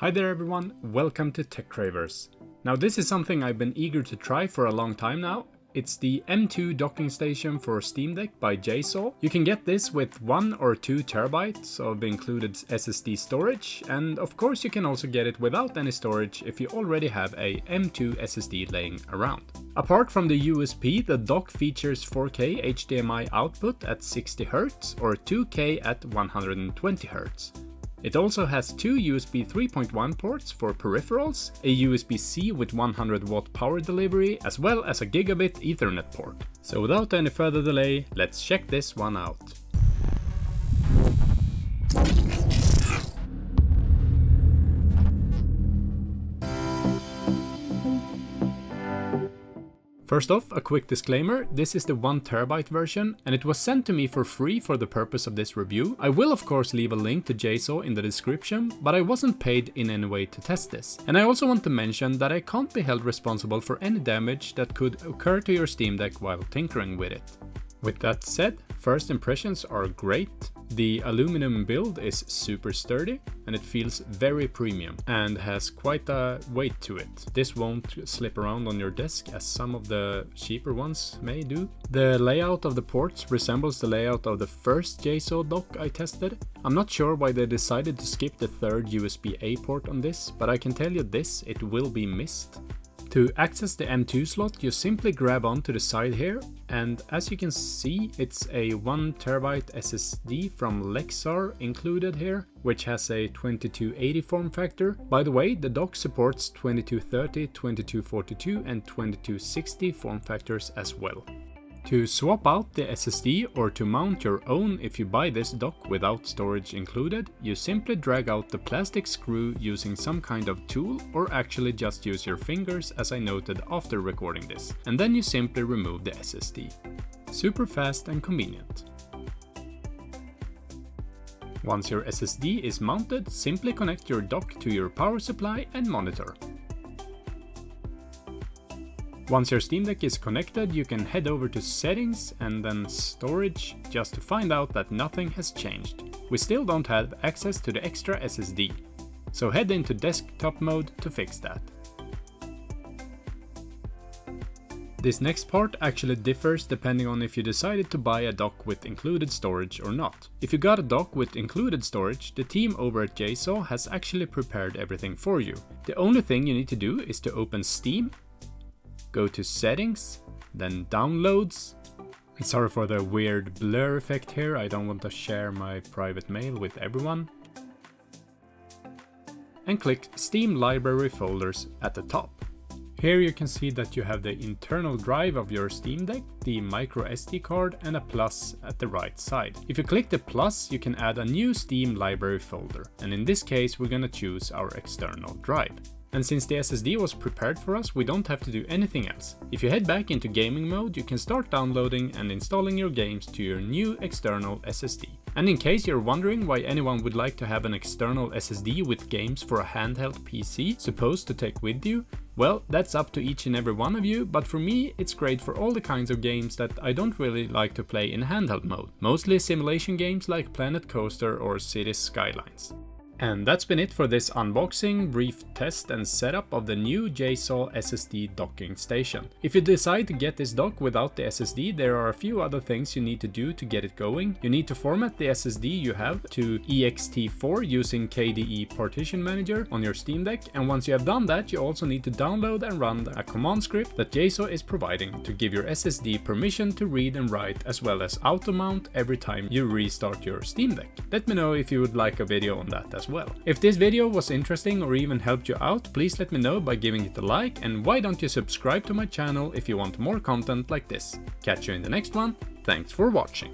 Hi there everyone, welcome to Tech Cravers. Now this is something I've been eager to try for a long time now. It's the M2 docking station for Steam Deck by Jsaux. You can get this with 1 or 2 terabytes of included SSD storage, and of course you can also get it without any storage if you already have a M2 SSD laying around. Apart from the USB, the dock features 4K HDMI output at 60Hz or 2K at 120Hz. It also has 2 USB 3.1 ports for peripherals, a USB-C with 100 watt power delivery, as well as a gigabit Ethernet port. So without any further delay, let's check this one out. First off, a quick disclaimer, this is the 1 terabyte version and it was sent to me for free for the purpose of this review. I will of course leave a link to Jsaux in the description, but I wasn't paid in any way to test this. And I also want to mention that I can't be held responsible for any damage that could occur to your Steam Deck while tinkering with it. With that said, first impressions are great. The aluminum build is super sturdy and it feels very premium and has quite a weight to it. This won't slip around on your desk as some of the cheaper ones may do. The layout of the ports resembles the layout of the first Jsaux dock I tested. I'm not sure why they decided to skip the third USB-A port on this, but I can tell you this, it will be missed. To access the M2 slot, you simply grab onto the side here, and as you can see, it's a 1 terabyte SSD from Lexar included here, which has a 2280 form factor. By the way, the dock supports 2230, 2242 and 2260 form factors as well. To swap out the SSD or to mount your own if you buy this dock without storage included, you simply drag out the plastic screw using some kind of tool or actually just use your fingers as I noted after recording this, and then you simply remove the SSD. Super fast and convenient. Once your SSD is mounted, simply connect your dock to your power supply and monitor. Once your Steam Deck is connected, you can head over to settings and then storage just to find out that nothing has changed. We still don't have access to the extra SSD, so head into desktop mode to fix that. This next part actually differs depending on if you decided to buy a dock with included storage or not. If you got a dock with included storage, the team over at Jsaux has actually prepared everything for you. The only thing you need to do is to open Steam, go to settings, then downloads. And sorry for the weird blur effect here, I don't want to share my private mail with everyone. And click Steam Library Folders at the top. Here you can see that you have the internal drive of your Steam Deck, the micro SD card and a plus at the right side. If you click the plus, you can add a new Steam library folder, and in this case we're gonna choose our external drive. And since the SSD was prepared for us, we don't have to do anything else. If you head back into gaming mode, you can start downloading and installing your games to your new external SSD. And in case you're wondering why anyone would like to have an external SSD with games for a handheld PC supposed to take with you, well, that's up to each and every one of you, but for me it's great for all the kinds of games that I don't really like to play in handheld mode. Mostly simulation games like Planet Coaster or Cities Skylines. And that's been it for this unboxing, brief test and setup of the new Jsaux SSD docking station. If you decide to get this dock without the SSD, there are a few other things you need to do to get it going. You need to format the SSD you have to ext4 using KDE Partition Manager on your Steam Deck, and once you have done that, you also need to download and run a command script that Jsaux is providing to give your SSD permission to read and write, as well as auto mount every time you restart your Steam Deck. Let me know if you would like a video on that as well. If this video was interesting or even helped you out, please let me know by giving it a like, and why don't you subscribe to my channel if you want more content like this. Catch you in the next one, thanks for watching.